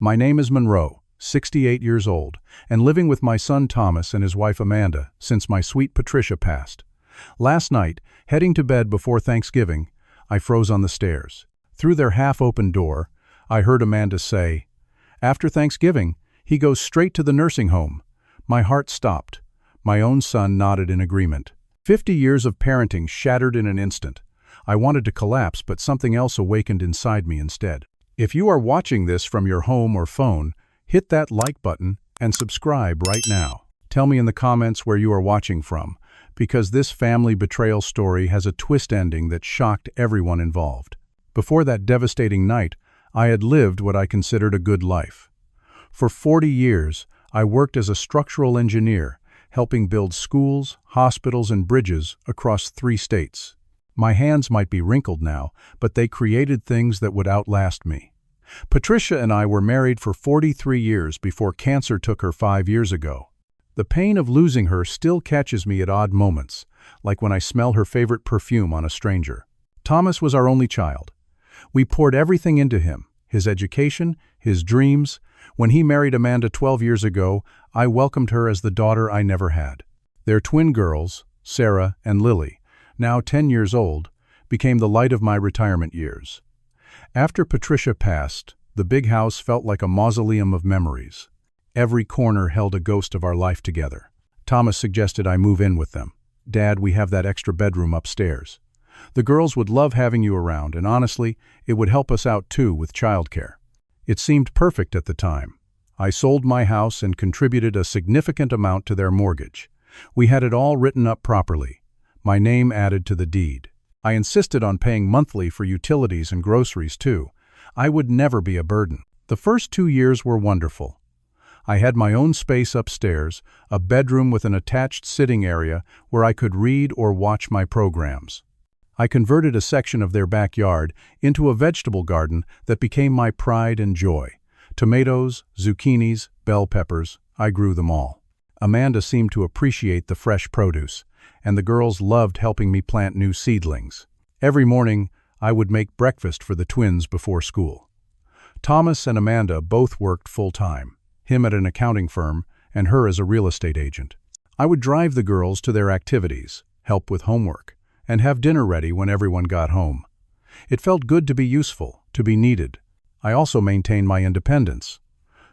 My name is Monroe, 68 years old, and living with my son Thomas and his wife Amanda since my sweet Patricia passed. Last night, heading to bed before Thanksgiving, I froze on the stairs. Through their half-open door, I heard Amanda say, "After Thanksgiving, he goes straight to the nursing home." My heart stopped. My own son nodded in agreement. 50 years of parenting shattered in an instant. I wanted to collapse, but something else awakened inside me instead. If you are watching this from your home or phone, hit that like button and subscribe right now. Tell me in the comments where you are watching from, because this family betrayal story has a twist ending that shocked everyone involved. Before that devastating night, I had lived what I considered a good life. For 40 years, I worked as a structural engineer, helping build schools, hospitals, and bridges across 3 states. My hands might be wrinkled now, but they created things that would outlast me. Patricia and I were married for 43 years before cancer took her 5 years ago. The pain of losing her still catches me at odd moments, like when I smell her favorite perfume on a stranger. Thomas was our only child. We poured everything into him, his education, his dreams. When he married Amanda 12 years ago, I welcomed her as the daughter I never had. Their twin girls, Sarah and Lily, now 10 years old, became the light of my retirement years. After Patricia passed, the big house felt like a mausoleum of memories. Every corner held a ghost of our life together. Thomas suggested I move in with them. "Dad, we have that extra bedroom upstairs. The girls would love having you around, and honestly, it would help us out too with childcare." It seemed perfect at the time. I sold my house and contributed a significant amount to their mortgage. We had it all written up properly. My name added to the deed. I insisted on paying monthly for utilities and groceries too. I would never be a burden. The first 2 years were wonderful. I had my own space upstairs, a bedroom with an attached sitting area where I could read or watch my programs. I converted a section of their backyard into a vegetable garden that became my pride and joy. Tomatoes, zucchinis, bell peppers, I grew them all. Amanda seemed to appreciate the fresh produce, and the girls loved helping me plant new seedlings. Every morning, I would make breakfast for the twins before school. Thomas and Amanda both worked full-time, him at an accounting firm and her as a real estate agent. I would drive the girls to their activities, help with homework, and have dinner ready when everyone got home. It felt good to be useful, to be needed. I also maintained my independence.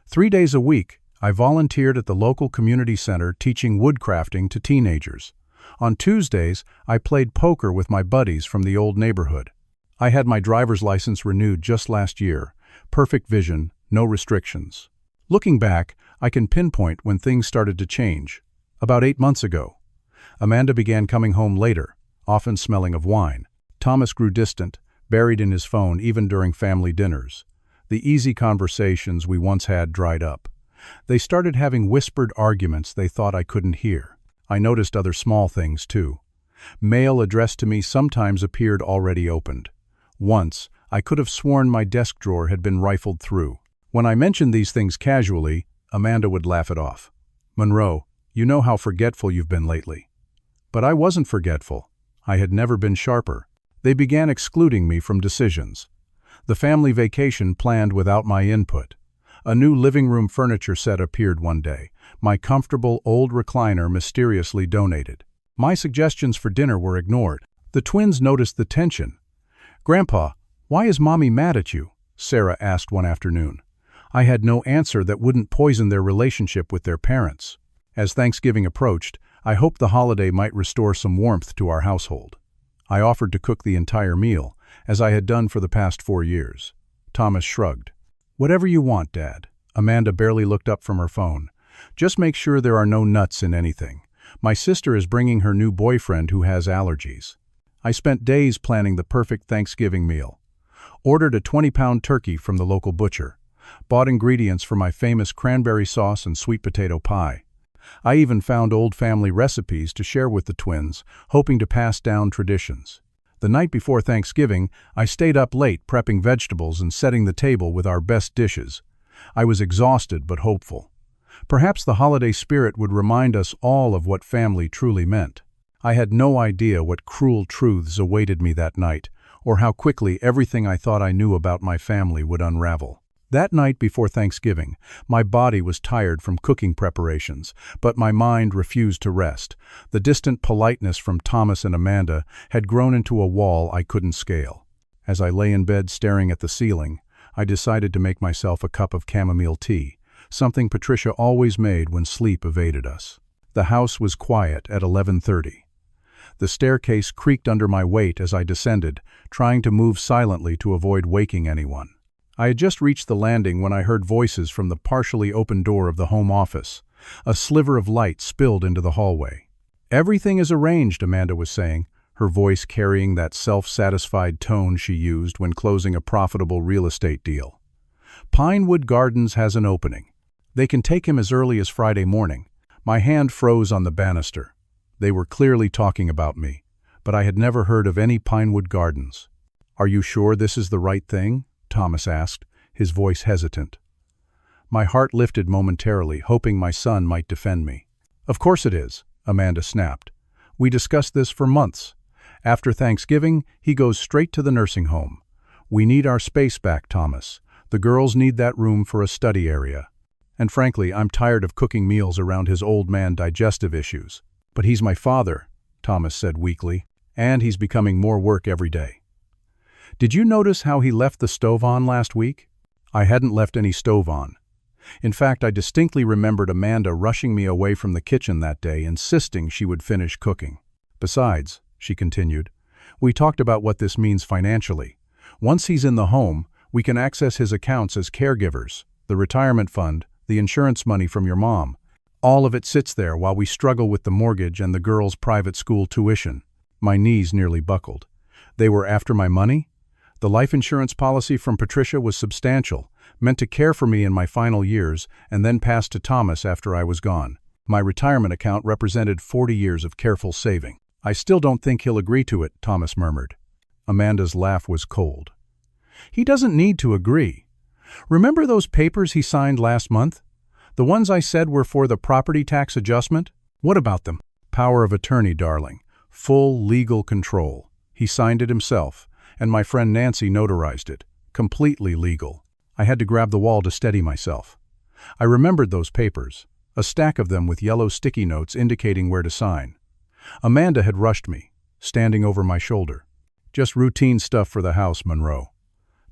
3 days a week, I volunteered at the local community center teaching woodcrafting to teenagers. On Tuesdays, I played poker with my buddies from the old neighborhood. I had my driver's license renewed just last year. Perfect vision, no restrictions. Looking back, I can pinpoint when things started to change. About 8 months ago. Amanda began coming home later, often smelling of wine. Thomas grew distant, buried in his phone even during family dinners. The easy conversations we once had dried up. They started having whispered arguments they thought I couldn't hear. I noticed other small things, too. Mail addressed to me sometimes appeared already opened. Once, I could have sworn my desk drawer had been rifled through. When I mentioned these things casually, Amanda would laugh it off. "Monroe, you know how forgetful you've been lately." But I wasn't forgetful. I had never been sharper. They began excluding me from decisions. The family vacation planned without my input. A new living room furniture set appeared one day. My comfortable old recliner mysteriously donated. My suggestions for dinner were ignored. The twins noticed the tension. "Grandpa, why is Mommy mad at you?" Sarah asked one afternoon. I had no answer that wouldn't poison their relationship with their parents. As Thanksgiving approached, I hoped the holiday might restore some warmth to our household. I offered to cook the entire meal, as I had done for the past 4 years. Thomas shrugged. "Whatever you want, Dad." Amanda barely looked up from her phone. "Just make sure there are no nuts in anything. My sister is bringing her new boyfriend who has allergies." I spent days planning the perfect Thanksgiving meal. Ordered a 20-pound turkey from the local butcher. Bought ingredients for my famous cranberry sauce and sweet potato pie. I even found old family recipes to share with the twins, hoping to pass down traditions. The night before Thanksgiving, I stayed up late prepping vegetables and setting the table with our best dishes. I was exhausted but hopeful. Perhaps the holiday spirit would remind us all of what family truly meant. I had no idea what cruel truths awaited me that night, or how quickly everything I thought I knew about my family would unravel. That night before Thanksgiving, my body was tired from cooking preparations, but my mind refused to rest. The distant politeness from Thomas and Amanda had grown into a wall I couldn't scale. As I lay in bed staring at the ceiling, I decided to make myself a cup of chamomile tea, something Patricia always made when sleep evaded us. The house was quiet at 11:30. The staircase creaked under my weight as I descended, trying to move silently to avoid waking anyone. I had just reached the landing when I heard voices from the partially open door of the home office. A sliver of light spilled into the hallway. "Everything is arranged," Amanda was saying, her voice carrying that self-satisfied tone she used when closing a profitable real estate deal. "Pinewood Gardens has an opening. They can take him as early as Friday morning." My hand froze on the banister. They were clearly talking about me, but I had never heard of any Pinewood Gardens. "Are you sure this is the right thing?" Thomas asked, his voice hesitant. My heart lifted momentarily, hoping my son might defend me. "Of course it is," Amanda snapped. "We discussed this for months. After Thanksgiving, he goes straight to the nursing home. We need our space back, Thomas. The girls need that room for a study area. And frankly, I'm tired of cooking meals around his old man digestive issues." "But he's my father," Thomas said weakly, "and he's becoming more work every day." "Did you notice how he left the stove on last week?" I hadn't left any stove on. In fact, I distinctly remembered Amanda rushing me away from the kitchen that day, insisting she would finish cooking. "Besides," she continued, "we talked about what this means financially. Once he's in the home, we can access his accounts as caregivers, the retirement fund, the insurance money from your mom. All of it sits there while we struggle with the mortgage and the girls' private school tuition." My knees nearly buckled. They were after my money? The life insurance policy from Patricia was substantial, meant to care for me in my final years, and then passed to Thomas after I was gone. My retirement account represented 40 years of careful saving. "I still don't think he'll agree to it," Thomas murmured. Amanda's laugh was cold. "He doesn't need to agree. Remember those papers he signed last month? The ones I said were for the property tax adjustment? What about them?" "Power of attorney, darling. Full legal control. He signed it himself, and my friend Nancy notarized it. Completely legal." I had to grab the wall to steady myself. I remembered those papers, a stack of them with yellow sticky notes indicating where to sign. Amanda had rushed me, standing over my shoulder. "Just routine stuff for the house, Monroe."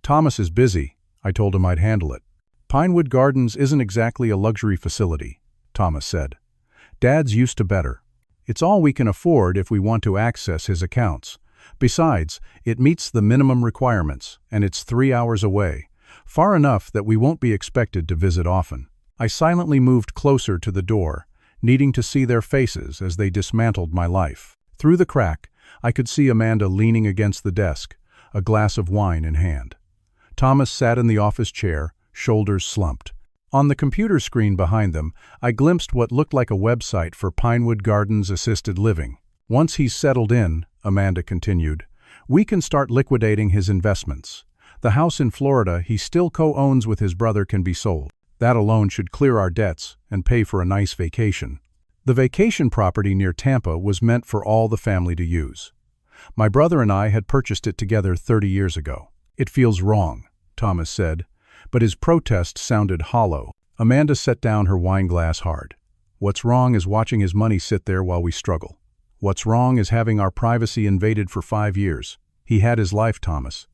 "Thomas is busy," I told him I'd handle it. "Pinewood Gardens isn't exactly a luxury facility," Thomas said. "Dad's used to better. It's all we can afford if we want to access his accounts. Besides, it meets the minimum requirements, and it's 3 hours away, far enough that we won't be expected to visit often." I silently moved closer to the door, needing to see their faces as they dismantled my life. Through the crack, I could see Amanda leaning against the desk, a glass of wine in hand. Thomas sat in the office chair, shoulders slumped. On the computer screen behind them, I glimpsed what looked like a website for Pinewood Gardens Assisted Living. "Once he's settled in," Amanda continued, "we can start liquidating his investments. The house in Florida he still co-owns with his brother can be sold. That alone should clear our debts and pay for a nice vacation." The vacation property near Tampa was meant for all the family to use. My brother and I had purchased it together 30 years ago. "It feels wrong," Thomas said, but his protest sounded hollow. Amanda set down her wineglass hard. "What's wrong is watching his money sit there while we struggle. What's wrong is having our privacy invaded for 5 years. He had his life, Thomas.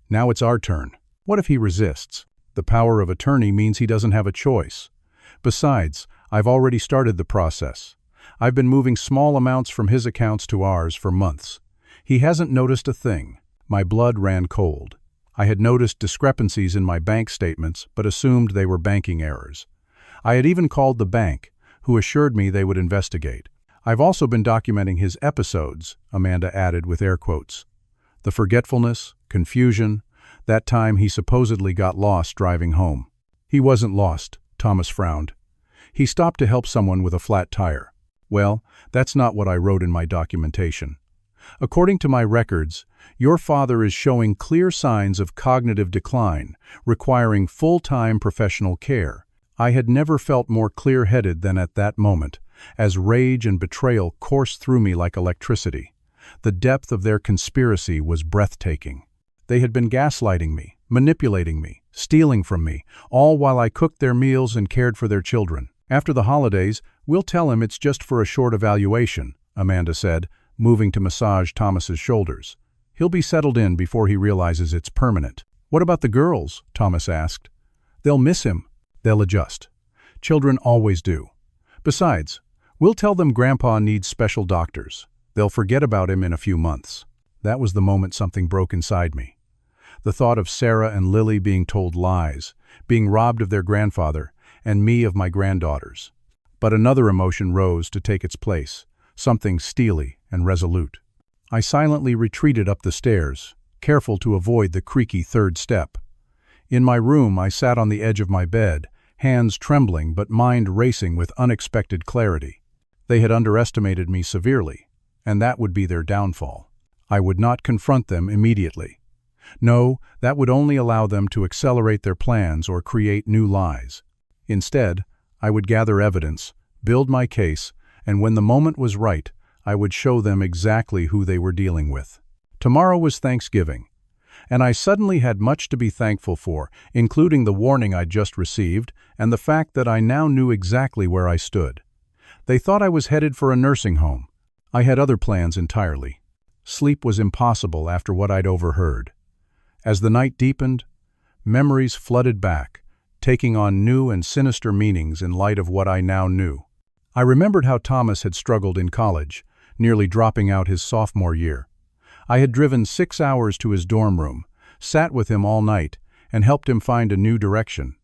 Now it's our turn. What if he resists? The power of attorney means he doesn't have a choice. Besides, I've already started the process. I've been moving small amounts from his accounts to ours for months. He hasn't noticed a thing." My blood ran cold. I had noticed discrepancies in my bank statements, but assumed they were banking errors. I had even called the bank, who assured me they would investigate. "I've also been documenting his episodes," Amanda added with air quotes. "The forgetfulness, confusion, that time he supposedly got lost driving home." "He wasn't lost," Thomas frowned. "He stopped to help someone with a flat tire." "Well, that's not what I wrote in my documentation. According to my records, your father is showing clear signs of cognitive decline, requiring full-time professional care." I had never felt more clear-headed than at that moment, as rage and betrayal coursed through me like electricity. The depth of their conspiracy was breathtaking. They had been gaslighting me, manipulating me, stealing from me, all while I cooked their meals and cared for their children. After the holidays, we'll tell him it's just for a short evaluation, Amanda said, moving to massage Thomas's shoulders. He'll be settled in before he realizes it's permanent. What about the girls? Thomas asked. They'll miss him. They'll adjust. Children always do. Besides, we'll tell them Grandpa needs special doctors. They'll forget about him in a few months. That was the moment something broke inside me. The thought of Sarah and Lily being told lies, being robbed of their grandfather, and me of my granddaughters. But another emotion rose to take its place, something steely and resolute. I silently retreated up the stairs, careful to avoid the creaky third step. In my room, I sat on the edge of my bed, hands trembling but mind racing with unexpected clarity. They had underestimated me severely, and that would be their downfall. I would not confront them immediately. No, that would only allow them to accelerate their plans or create new lies. Instead, I would gather evidence, build my case, and when the moment was right, I would show them exactly who they were dealing with. Tomorrow was Thanksgiving, and I suddenly had much to be thankful for, including the warning I'd just received and the fact that I now knew exactly where I stood. They thought I was headed for a nursing home. I had other plans entirely. Sleep was impossible after what I'd overheard. As the night deepened, memories flooded back, taking on new and sinister meanings in light of what I now knew. I remembered how Thomas had struggled in college, nearly dropping out his sophomore year. I had driven 6 hours to his dorm room, sat with him all night, and helped him find a new direction.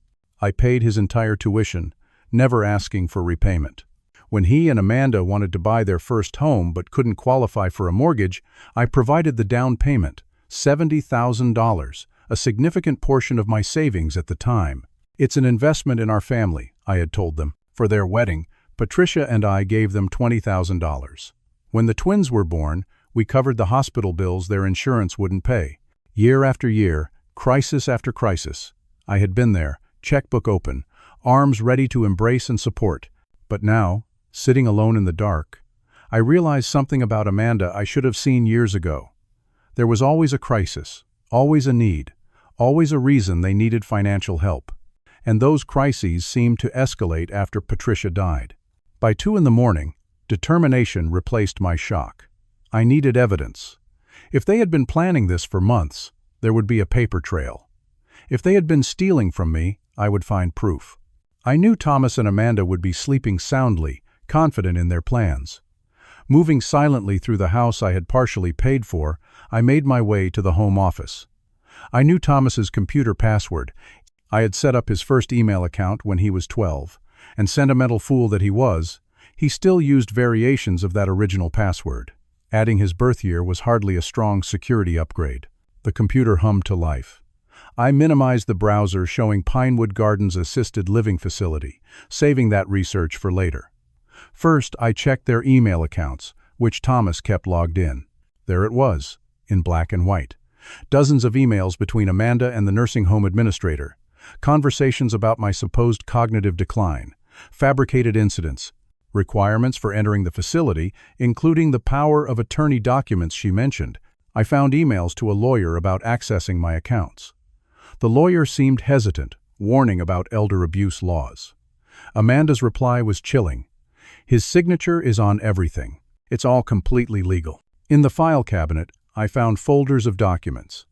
I paid his entire tuition, never asking for repayment. When he and Amanda wanted to buy their first home but couldn't qualify for a mortgage, I provided the down payment, $70,000, a significant portion of my savings at the time. It's an investment in our family, I had told them. For their wedding, Patricia and I gave them $20,000. When the twins were born, we covered the hospital bills their insurance wouldn't pay. Year after year, crisis after crisis. I had been there, checkbook open, arms ready to embrace and support. But now, sitting alone in the dark, I realized something about Amanda I should have seen years ago. There was always a crisis, always a need, always a reason they needed financial help. And those crises seemed to escalate after Patricia died. By 2 a.m, determination replaced my shock. I needed evidence. If they had been planning this for months, there would be a paper trail. If they had been stealing from me, I would find proof. I knew Thomas and Amanda would be sleeping soundly, confident in their plans. Moving silently through the house I had partially paid for, I made my way to the home office. I knew Thomas's computer password. I had set up his first email account when he was 12, and sentimental fool that he was, he still used variations of that original password. Adding his birth year was hardly a strong security upgrade. The computer hummed to life. I minimized the browser showing Pinewood Gardens Assisted Living Facility, saving that research for later. First, I checked their email accounts, which Thomas kept logged in. There it was, in black and white. Dozens of emails between Amanda and the nursing home administrator. Conversations about my supposed cognitive decline. Fabricated incidents. Requirements for entering the facility, including the power of attorney documents she mentioned. I found emails to a lawyer about accessing my accounts. The lawyer seemed hesitant, warning about elder abuse laws. Amanda's reply was chilling. His signature is on everything. It's all completely legal. In the file cabinet, I found folders of documents.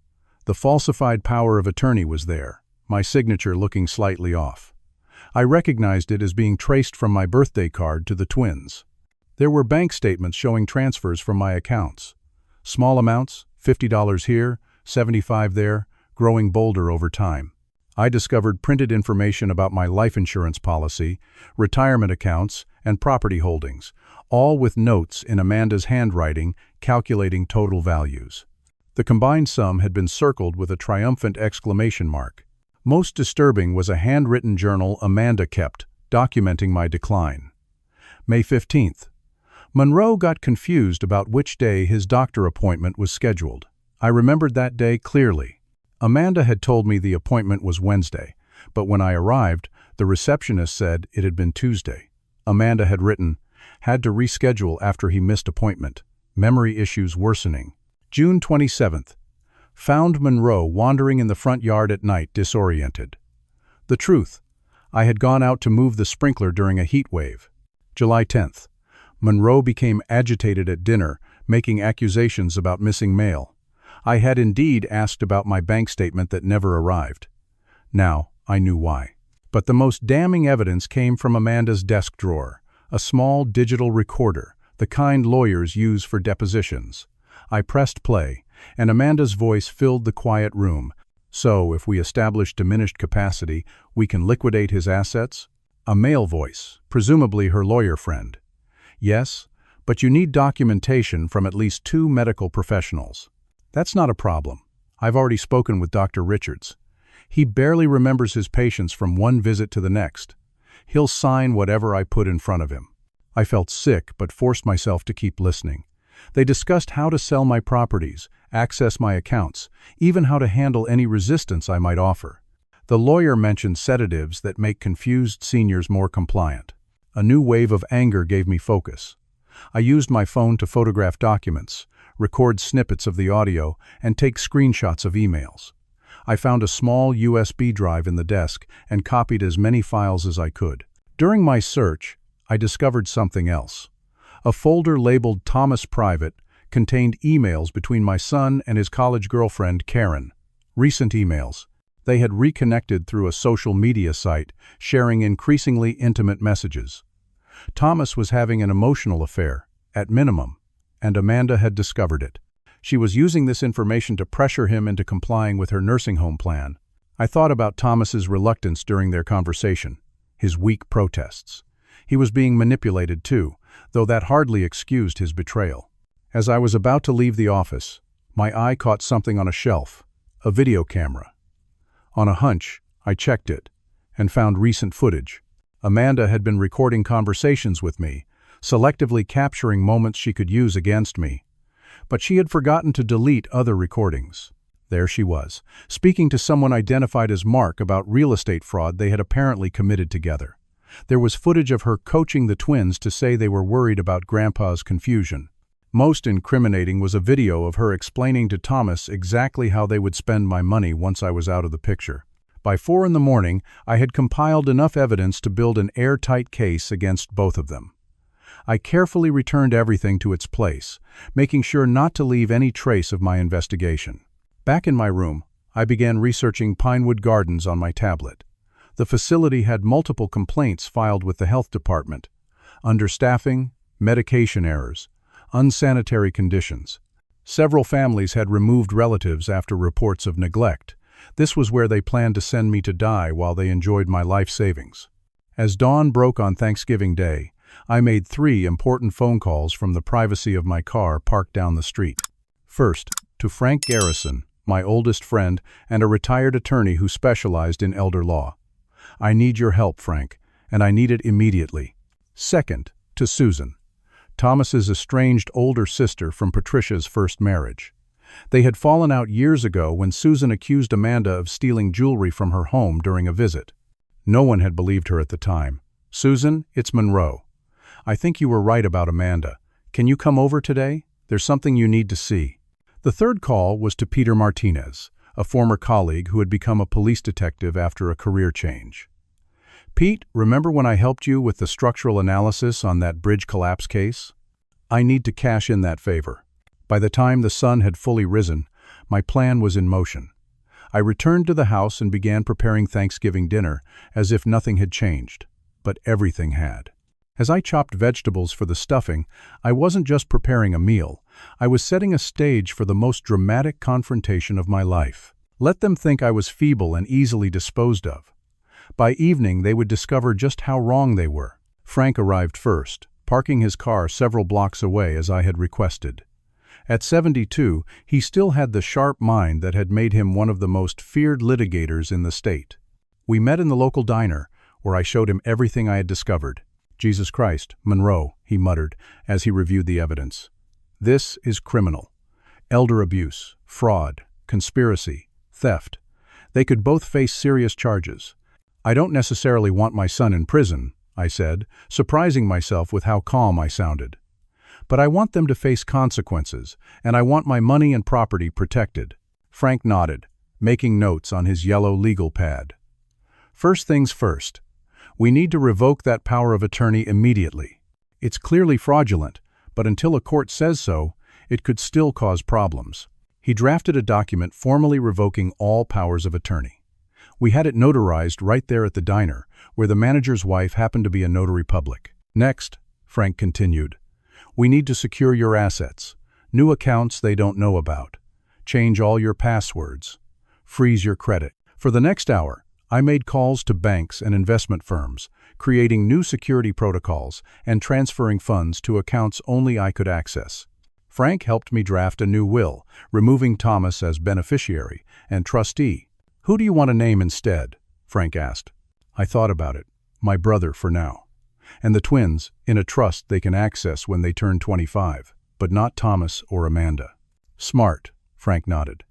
The falsified power of attorney was there, my signature looking slightly off. I recognized it as being traced from my birthday card to the twins. There were bank statements showing transfers from my accounts. Small amounts, $50 here, $75 there, growing bolder over time. I discovered printed information about my life insurance policy, retirement accounts, and property holdings, all with notes in Amanda's handwriting calculating total values. The combined sum had been circled with a triumphant exclamation mark. Most disturbing was a handwritten journal Amanda kept, documenting my decline. May 15th. Monroe got confused about which day his doctor appointment was scheduled. I remembered that day clearly. Amanda had told me the appointment was Wednesday, but when I arrived, the receptionist said it had been Tuesday. Amanda had written, "Had to reschedule after he missed appointment. Memory issues worsening." June 27th. Found Monroe wandering in the front yard at night disoriented. The truth: I had gone out to move the sprinkler during a heat wave. July 10th. Monroe became agitated at dinner, making accusations about missing mail. I had indeed asked about my bank statement that never arrived. Now, I knew why. But the most damning evidence came from Amanda's desk drawer, a small digital recorder, the kind lawyers use for depositions. I pressed play, and Amanda's voice filled the quiet room. "So, if we establish diminished capacity, we can liquidate his assets?" A male voice, presumably her lawyer friend. "Yes, but you need documentation from at least 2 medical professionals." "That's not a problem. I've already spoken with Dr. Richards. He barely remembers his patients from one visit to the next. He'll sign whatever I put in front of him." I felt sick but forced myself to keep listening. They discussed how to sell my properties, access my accounts, even how to handle any resistance I might offer. The lawyer mentioned sedatives that make confused seniors more compliant. A new wave of anger gave me focus. I used my phone to photograph documents, record snippets of the audio, and take screenshots of emails. I found a small USB drive in the desk and copied as many files as I could. During my search, I discovered something else. A folder labeled Thomas Private contained emails between my son and his college girlfriend, Karen. Recent emails. They had reconnected through a social media site, sharing increasingly intimate messages. Thomas was having an emotional affair, at minimum, and Amanda had discovered it. She was using this information to pressure him into complying with her nursing home plan. I thought about Thomas's reluctance during their conversation, his weak protests. He was being manipulated too, though that hardly excused his betrayal. As I was about to leave the office, my eye caught something on a shelf, a video camera. On a hunch, I checked it, and found recent footage. Amanda had been recording conversations with me, selectively capturing moments she could use against me. But she had forgotten to delete other recordings. There she was, speaking to someone identified as Mark about real estate fraud they had apparently committed together. There was footage of her coaching the twins to say they were worried about Grandpa's confusion. Most incriminating was a video of her explaining to Thomas exactly how they would spend my money once I was out of the picture. By 4 in the morning, I had compiled enough evidence to build an airtight case against both of them. I carefully returned everything to its place, making sure not to leave any trace of my investigation. Back in my room, I began researching Pinewood Gardens on my tablet. The facility had multiple complaints filed with the health department: understaffing, medication errors, unsanitary conditions. Several families had removed relatives after reports of neglect. This was where they planned to send me to die while they enjoyed my life savings. As dawn broke on Thanksgiving Day, I made 3 important phone calls from the privacy of my car parked down the street. First, to Frank Garrison, my oldest friend and a retired attorney who specialized in elder law. "I need your help, Frank, and I need it immediately." Second, to Susan, Thomas's estranged older sister from Patricia's first marriage. They had fallen out years ago when Susan accused Amanda of stealing jewelry from her home during a visit. No one had believed her at the time. "Susan, it's Monroe. I think you were right about Amanda. Can you come over today? There's something you need to see." The third call was to Peter Martinez, a former colleague who had become a police detective after a career change. "Pete, remember when I helped you with the structural analysis on that bridge collapse case? I need to cash in that favor." By the time the sun had fully risen, my plan was in motion. I returned to the house and began preparing Thanksgiving dinner as if nothing had changed. But everything had. As I chopped vegetables for the stuffing, I wasn't just preparing a meal. I was setting a stage for the most dramatic confrontation of my life. Let them think I was feeble and easily disposed of. By evening, they would discover just how wrong they were. Frank arrived first, parking his car several blocks away as I had requested. At 72, he still had the sharp mind that had made him one of the most feared litigators in the state. We met in the local diner, where I showed him everything I had discovered. "Jesus Christ, Monroe," he muttered as he reviewed the evidence. "This is criminal. Elder abuse, fraud, conspiracy, theft. They could both face serious charges. I don't necessarily want my son in prison," I said, surprising myself with how calm I sounded. "But I want them to face consequences, and I want my money and property protected." Frank nodded, making notes on his yellow legal pad. First things first. We need to revoke that power of attorney immediately. It's clearly fraudulent, but until a court says so, it could still cause problems. He drafted a document formally revoking all powers of attorney. We had it notarized right there at the diner, where the manager's wife happened to be a notary public. Next, Frank continued, we need to secure your assets, new accounts they don't know about, change all your passwords, freeze your credit. For the next hour, I made calls to banks and investment firms, creating new security protocols and transferring funds to accounts only I could access. Frank helped me draft a new will, removing Thomas as beneficiary and trustee. Who do you want to name instead? Frank asked. I thought about it. My brother for now. And the twins, in a trust they can access when they turn 25, but not Thomas or Amanda. Smart, Frank nodded.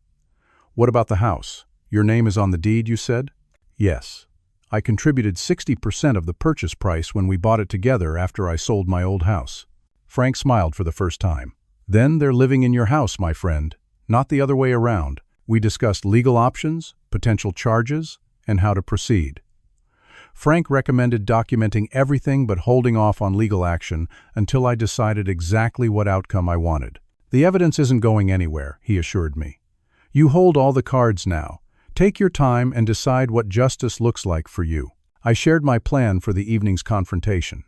What about the house? Your name is on the deed, you said? Yes. I contributed 60% of the purchase price when we bought it together after I sold my old house. Frank smiled for the first time. Then they're living in your house, my friend, not the other way around. We discussed legal options, potential charges, and how to proceed. Frank recommended documenting everything but holding off on legal action until I decided exactly what outcome I wanted. The evidence isn't going anywhere, he assured me. You hold all the cards now. Take your time and decide what justice looks like for you. I shared my plan for the evening's confrontation.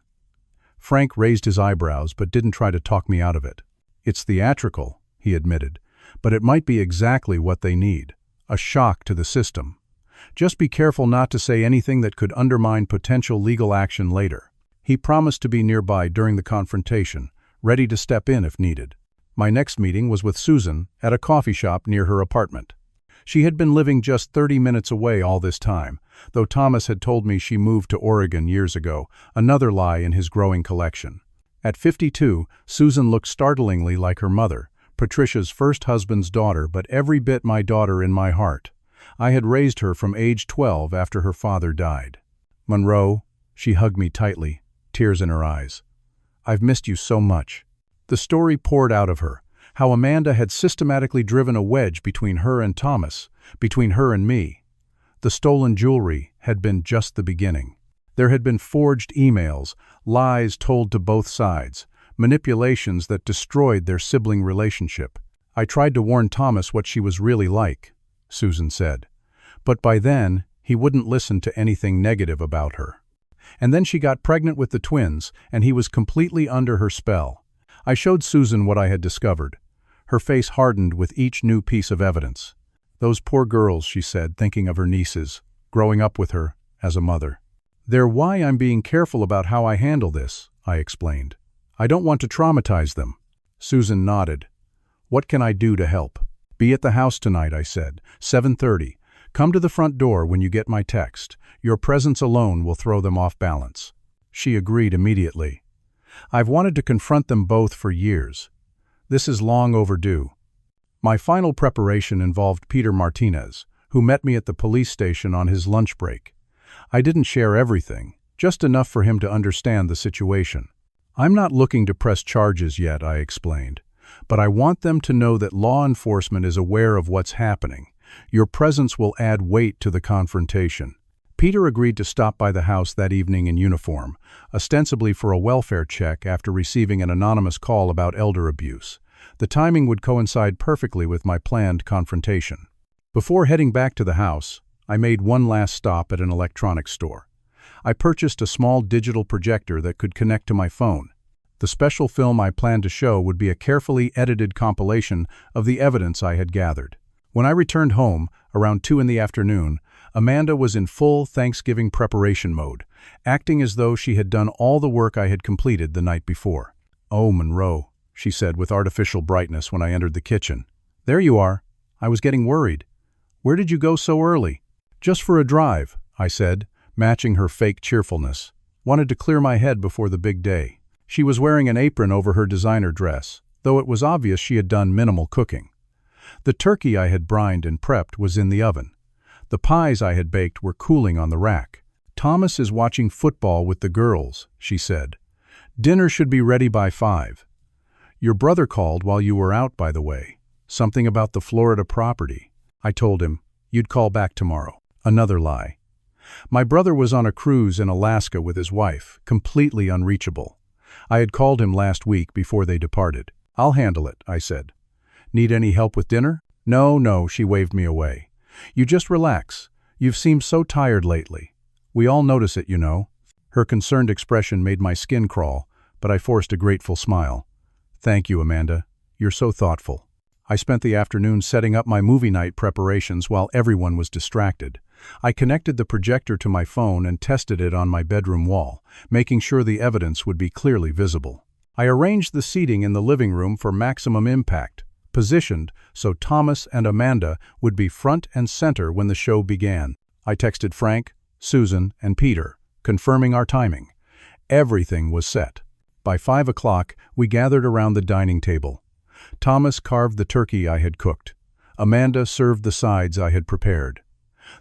Frank raised his eyebrows but didn't try to talk me out of it. It's theatrical, he admitted, but it might be exactly what they need. A shock to the system. Just be careful not to say anything that could undermine potential legal action later. He promised to be nearby during the confrontation, ready to step in if needed. My next meeting was with Susan at a coffee shop near her apartment. She had been living just 30 minutes away all this time, though Thomas had told me she moved to Oregon years ago, another lie in his growing collection. At 52, Susan looked startlingly like her mother, Patricia's first husband's daughter, but every bit my daughter in my heart. I had raised her from age 12 after her father died. Monroe, she hugged me tightly, tears in her eyes. I've missed you so much. The story poured out of her, how Amanda had systematically driven a wedge between her and Thomas, between her and me. The stolen jewelry had been just the beginning. There had been forged emails, lies told to both sides, manipulations that destroyed their sibling relationship. I tried to warn Thomas what she was really like, Susan said. But by then, he wouldn't listen to anything negative about her. And then she got pregnant with the twins, and he was completely under her spell. I showed Susan what I had discovered. Her face hardened with each new piece of evidence. Those poor girls, she said, thinking of her nieces, growing up with her as a mother. They're why I'm being careful about how I handle this, I explained. I don't want to traumatize them. Susan nodded. What can I do to help? Be at the house tonight, I said. 7:30. Come to the front door when you get my text. Your presence alone will throw them off balance. She agreed immediately. I've wanted to confront them both for years. This is long overdue. My final preparation involved Peter Martinez, who met me at the police station on his lunch break. I didn't share everything, just enough for him to understand the situation. I'm not looking to press charges yet, I explained, but I want them to know that law enforcement is aware of what's happening. Your presence will add weight to the confrontation. Peter agreed to stop by the house that evening in uniform, ostensibly for a welfare check after receiving an anonymous call about elder abuse. The timing would coincide perfectly with my planned confrontation. Before heading back to the house, I made one last stop at an electronics store. I purchased a small digital projector that could connect to my phone. The special film I planned to show would be a carefully edited compilation of the evidence I had gathered. When I returned home, around 2 in the afternoon, Amanda was in full Thanksgiving preparation mode, acting as though she had done all the work I had completed the night before. "Oh, Monroe," she said with artificial brightness when I entered the kitchen. "There you are. I was getting worried. Where did you go so early?" "Just for a drive," I said, matching her fake cheerfulness. "Wanted to clear my head before the big day." She was wearing an apron over her designer dress, though it was obvious she had done minimal cooking. The turkey I had brined and prepped was in the oven. The pies I had baked were cooling on the rack. "Thomas is watching football with the girls," she said. "Dinner should be ready by 5. Your brother called while you were out, by the way. Something about the Florida property." I told him, "You'd call back tomorrow." Another lie. My brother was on a cruise in Alaska with his wife, completely unreachable. I had called him last week before they departed. "I'll handle it," I said. "Need any help with dinner?" No, she waved me away. "You just relax. You've seemed so tired lately. We all notice it, you know." Her concerned expression made my skin crawl, but I forced a grateful smile. "Thank you, Amanda. You're so thoughtful." I spent the afternoon setting up my movie night preparations while everyone was distracted. I connected the projector to my phone and tested it on my bedroom wall, making sure the evidence would be clearly visible. I arranged the seating in the living room for maximum impact, positioned so Thomas and Amanda would be front and center when the show began. I texted Frank, Susan, and Peter, confirming our timing. Everything was set. By 5 o'clock, we gathered around the dining table. Thomas carved the turkey I had cooked. Amanda served the sides I had prepared.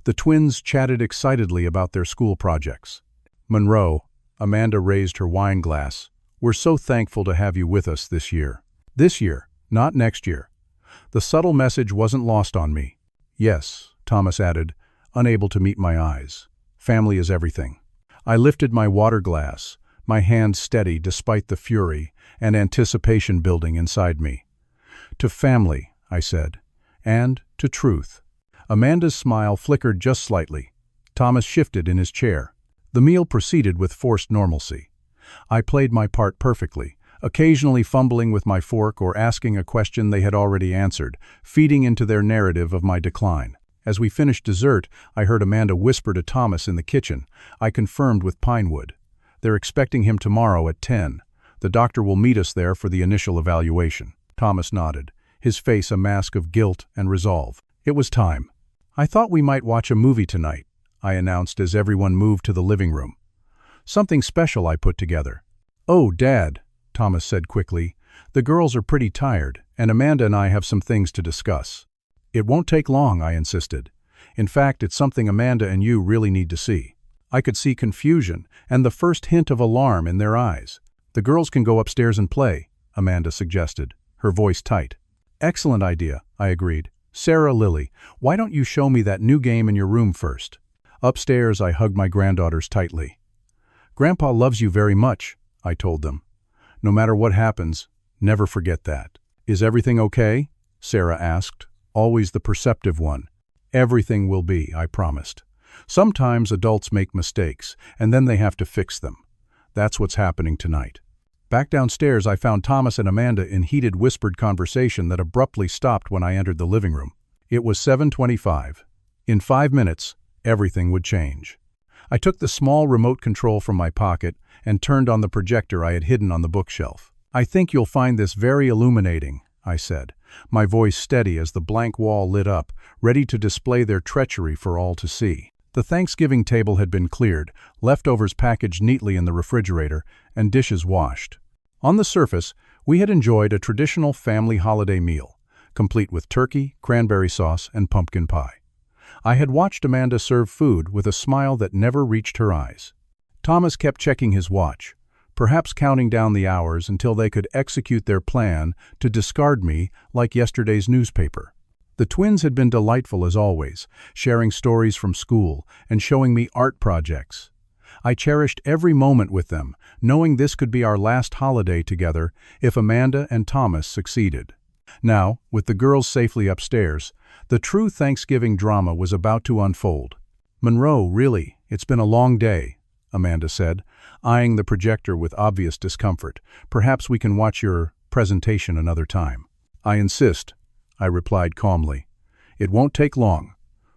The twins chatted excitedly about their school projects. "Monroe," Amanda raised her wine glass, "we're so thankful to have you with us this year." This year, not next year. The subtle message wasn't lost on me. "Yes," Thomas added, unable to meet my eyes. "Family is everything." I lifted my water glass, my hand steady despite the fury and anticipation building inside me. "To family," I said, "and to truth." Amanda's smile flickered just slightly. Thomas shifted in his chair. The meal proceeded with forced normalcy. I played my part perfectly, occasionally fumbling with my fork or asking a question they had already answered, feeding into their narrative of my decline. As we finished dessert, I heard Amanda whisper to Thomas in the kitchen. I confirmed with Pinewood. "They're expecting him tomorrow at 10. The doctor will meet us there for the initial evaluation." Thomas nodded, his face a mask of guilt and resolve. It was time. "I thought we might watch a movie tonight," I announced as everyone moved to the living room. "Something special I put together." "Oh, Dad," Thomas said quickly, "the girls are pretty tired, and Amanda and I have some things to discuss." "It won't take long," I insisted. "In fact, it's something Amanda and you really need to see." I could see confusion and the first hint of alarm in their eyes. "The girls can go upstairs and play," Amanda suggested, her voice tight. "Excellent idea," I agreed. "Sarah, Lily, why don't you show me that new game in your room first?" Upstairs, I hugged my granddaughters tightly. "Grandpa loves you very much," I told them. "No matter what happens, never forget that." "Is everything okay?" Sarah asked, always the perceptive one. "Everything will be," I promised. "Sometimes adults make mistakes, and then they have to fix them. That's what's happening tonight." Back downstairs, I found Thomas and Amanda in heated whispered conversation that abruptly stopped when I entered the living room. It was 7:25. In 5 minutes, everything would change. I took the small remote control from my pocket and turned on the projector I had hidden on the bookshelf. "I think you'll find this very illuminating," I said, my voice steady as the blank wall lit up, ready to display their treachery for all to see. The Thanksgiving table had been cleared, leftovers packaged neatly in the refrigerator, and dishes washed. On the surface, we had enjoyed a traditional family holiday meal, complete with turkey, cranberry sauce, and pumpkin pie. I had watched Amanda serve food with a smile that never reached her eyes. Thomas kept checking his watch, perhaps counting down the hours until they could execute their plan to discard me like yesterday's newspaper. The twins had been delightful as always, sharing stories from school and showing me art projects. I cherished every moment with them, knowing this could be our last holiday together if Amanda and Thomas succeeded. Now, with the girls safely upstairs, the true Thanksgiving drama was about to unfold. "Monroe, really, it's been a long day," Amanda said, eyeing the projector with obvious discomfort. "Perhaps we can watch your presentation another time." "I insist," I replied calmly. "It won't take long.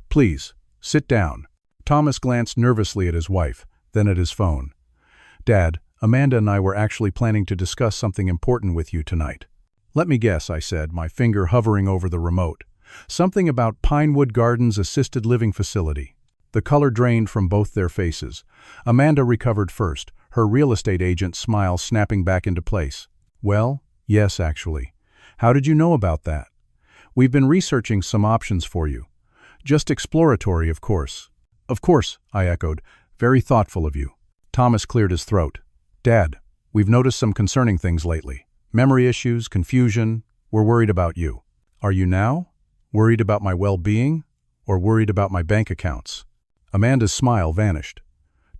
Please, sit down." Thomas glanced nervously at his wife, then at his phone. "Dad, Amanda and I were actually planning to discuss something important with you tonight." "Let me guess," I said, my finger hovering over the remote. "Something about Pinewood Gardens Assisted Living Facility." The color drained from both their faces. Amanda recovered first, her real estate agent's smile snapping back into place. "Well, yes, actually. How did you know about that?" "We've been researching some options for you. Just exploratory, of course." "Of course," I echoed. "Very thoughtful of you." Thomas cleared his throat. "Dad, we've noticed some concerning things lately. Memory issues, confusion. We're worried about you." "Are you now?" Worried about my well-being, or worried about my bank accounts? Amanda's smile vanished.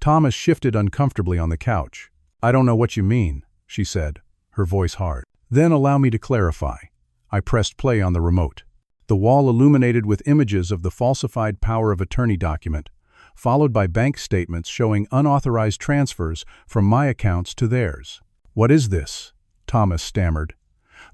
Thomas shifted uncomfortably on the couch. I don't know what you mean, she said, her voice hard. Then allow me to clarify. I pressed play on the remote. The wall illuminated with images of the falsified power of attorney document, followed by bank statements showing unauthorized transfers from my accounts to theirs. What is this? Thomas stammered,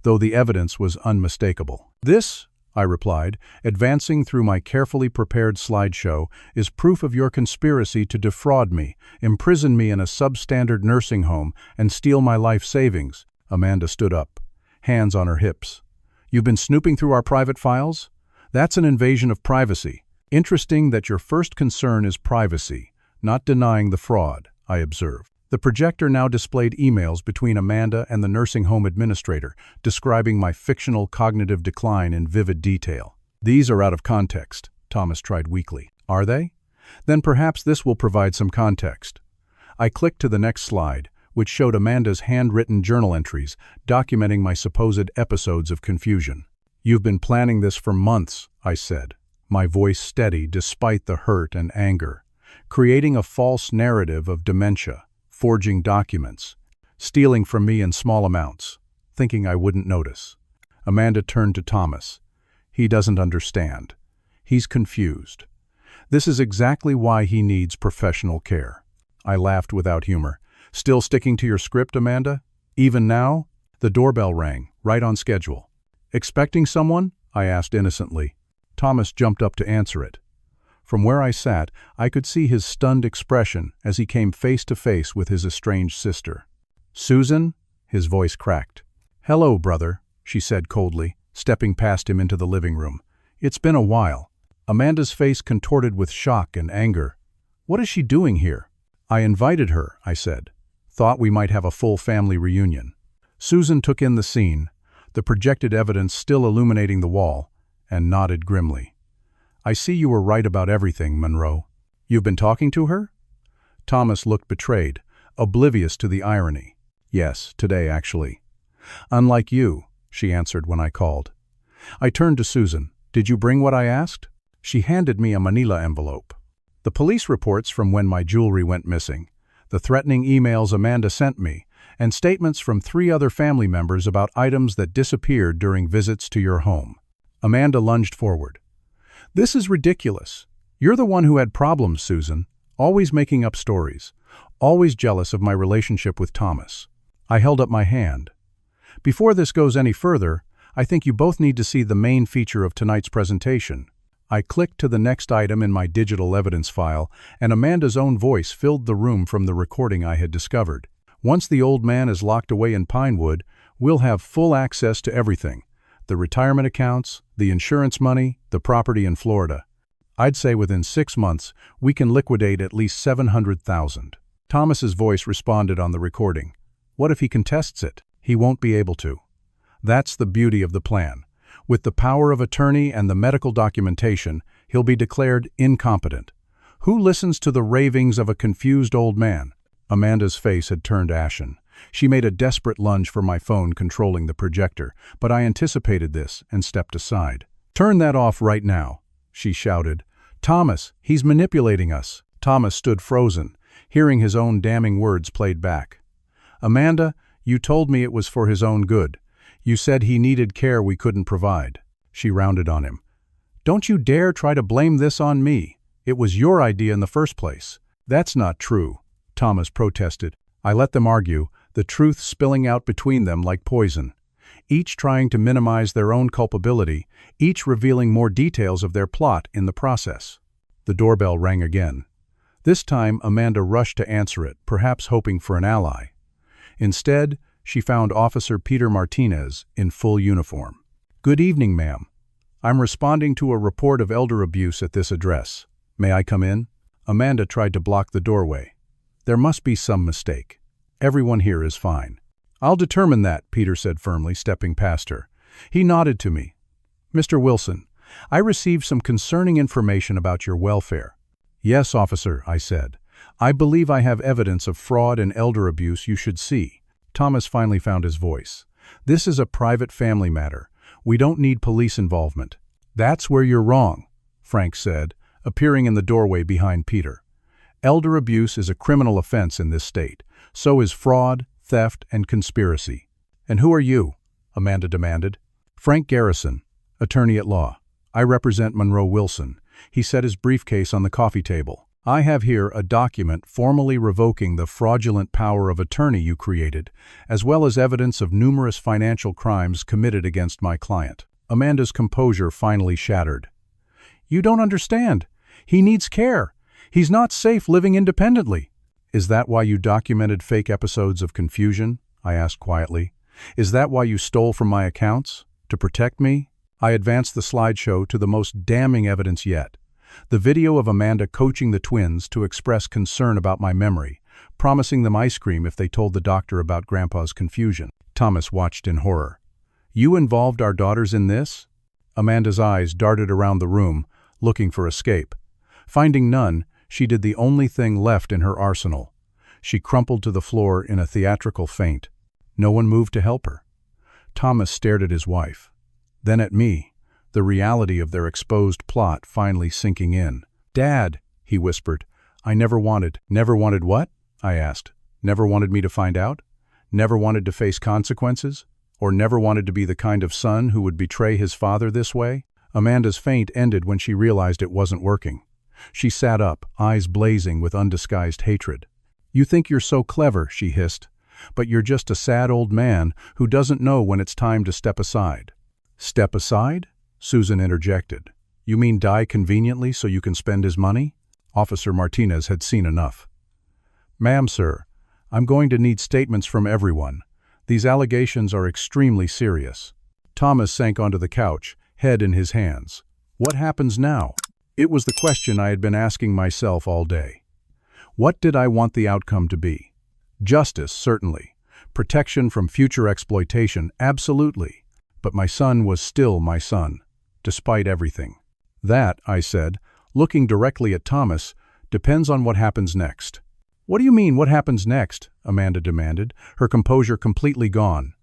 though the evidence was unmistakable. This, I replied, advancing through my carefully prepared slideshow, is proof of your conspiracy to defraud me, imprison me in a substandard nursing home, and steal my life savings. Amanda stood up, hands on her hips. You've been snooping through our private files? That's an invasion of privacy. Interesting that your first concern is privacy, not denying the fraud, I observed. The projector now displayed emails between Amanda and the nursing home administrator, describing my fictional cognitive decline in vivid detail. These are out of context, Thomas tried weakly. Are they? Then perhaps this will provide some context. I clicked to the next slide, which showed Amanda's handwritten journal entries documenting my supposed episodes of confusion. You've been planning this for months, I said, my voice steady despite the hurt and anger, creating a false narrative of dementia, forging documents, stealing from me in small amounts, thinking I wouldn't notice. Amanda turned to Thomas. He doesn't understand. He's confused. This is exactly why he needs professional care. I laughed without humor. Still sticking to your script, Amanda? Even now? The doorbell rang, right on schedule. Expecting someone? I asked innocently. Thomas jumped up to answer it. From where I sat, I could see his stunned expression as he came face to face with his estranged sister. Susan? His voice cracked. Hello, brother, she said coldly, stepping past him into the living room. It's been a while. Amanda's face contorted with shock and anger. What is she doing here? I invited her, I said. Thought we might have a full family reunion. Susan took in the scene, the projected evidence still illuminating the wall, and nodded grimly. I see you were right about everything, Monroe. You've been talking to her? Thomas looked betrayed, oblivious to the irony. Yes, today actually. Unlike you, she answered when I called. I turned to Susan. Did you bring what I asked? She handed me a manila envelope. The police reports from when my jewelry went missing, the threatening emails Amanda sent me, and statements from 3 other family members about items that disappeared during visits to your home. Amanda lunged forward. This is ridiculous. You're the one who had problems, Susan, always making up stories, always jealous of my relationship with Thomas. I held up my hand. Before this goes any further, I think you both need to see the main feature of tonight's presentation. I clicked to the next item in my digital evidence file, and Amanda's own voice filled the room from the recording I had discovered. Once the old man is locked away in Pinewood, we'll have full access to everything. The retirement accounts, the insurance money, the property in Florida. I'd say within 6 months, we can liquidate at least $700,000. Thomas's voice responded on the recording. What if he contests it? He won't be able to. That's the beauty of the plan. With the power of attorney and the medical documentation, he'll be declared incompetent. Who listens to the ravings of a confused old man? Amanda's face had turned ashen. She made a desperate lunge for my phone controlling the projector, but I anticipated this and stepped aside. Turn that off right now, she shouted. Thomas, he's manipulating us. Thomas stood frozen, hearing his own damning words played back. Amanda, you told me it was for his own good. You said he needed care we couldn't provide. She rounded on him. Don't you dare try to blame this on me. It was your idea in the first place. That's not true, Thomas protested. I let them argue, the truth spilling out between them like poison. Each trying to minimize their own culpability, each revealing more details of their plot in the process. The doorbell rang again. This time Amanda rushed to answer it, perhaps hoping for an ally. Instead, she found Officer Peter Martinez in full uniform. Good evening, ma'am. I'm responding to a report of elder abuse at this address. May I come in? Amanda tried to block the doorway. There must be some mistake. Everyone here is fine. I'll determine that, Peter said firmly, stepping past her. He nodded to me. Mr. Wilson, I received some concerning information about your welfare. Yes, officer, I said. I believe I have evidence of fraud and elder abuse you should see. Thomas finally found his voice. This is a private family matter. We don't need police involvement. "That's where you're wrong," Frank said, appearing in the doorway behind Peter. "Elder abuse is a criminal offense in this state. So is fraud, theft, and conspiracy." "And who are you?" Amanda demanded. "Frank Garrison, attorney at law. I represent Monroe Wilson." He set his briefcase on the coffee table. "I have here a document formally revoking the fraudulent power of attorney you created, as well as evidence of numerous financial crimes committed against my client." Amanda's composure finally shattered. "You don't understand. He needs care. He's not safe living independently." "Is that why you documented fake episodes of confusion?" I asked quietly. "Is that why you stole from my accounts? To protect me?" I advanced the slideshow to the most damning evidence yet. The video of Amanda coaching the twins to express concern about my memory, promising them ice cream if they told the doctor about Grandpa's confusion. Thomas watched in horror. "You involved our daughters in this?" Amanda's eyes darted around the room, looking for escape. Finding none, she did the only thing left in her arsenal. She crumpled to the floor in a theatrical faint. No one moved to help her. Thomas stared at his wife, then at me, the reality of their exposed plot finally sinking in. "Dad," he whispered, "I never wanted." "Never wanted what?" I asked. "Never wanted me to find out? Never wanted to face consequences? Or never wanted to be the kind of son who would betray his father this way?" Amanda's faint ended when she realized it wasn't working. She sat up, eyes blazing with undisguised hatred. "You think you're so clever," she hissed, "but you're just a sad old man who doesn't know when it's time to step aside." "Step aside?" Susan interjected. "You mean die conveniently so you can spend his money?" Officer Martinez had seen enough. "Ma'am, sir, I'm going to need statements from everyone. These allegations are extremely serious." Thomas sank onto the couch, head in his hands. What happens now? It was the question I had been asking myself all day. What did I want the outcome to be? Justice, certainly. Protection from future exploitation, absolutely. But my son was still my son, despite everything. "That," I said, looking directly at Thomas, "depends on what happens next." "What do you mean, what happens next?" Amanda demanded, her composure completely gone.